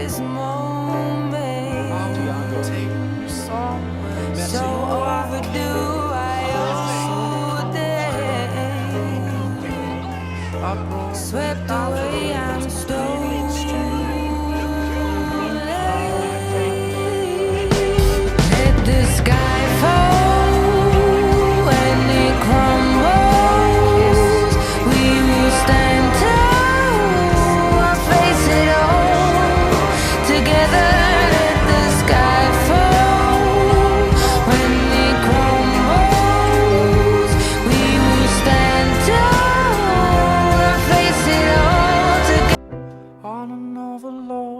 this moment, so overdue. I owe a day. Swept away, I'm stolen. Let the sky fall when it crumbles. We will stand tall and face it all together. Let the sky fall when it crumbles. We will stand tall and face it all together. On another love.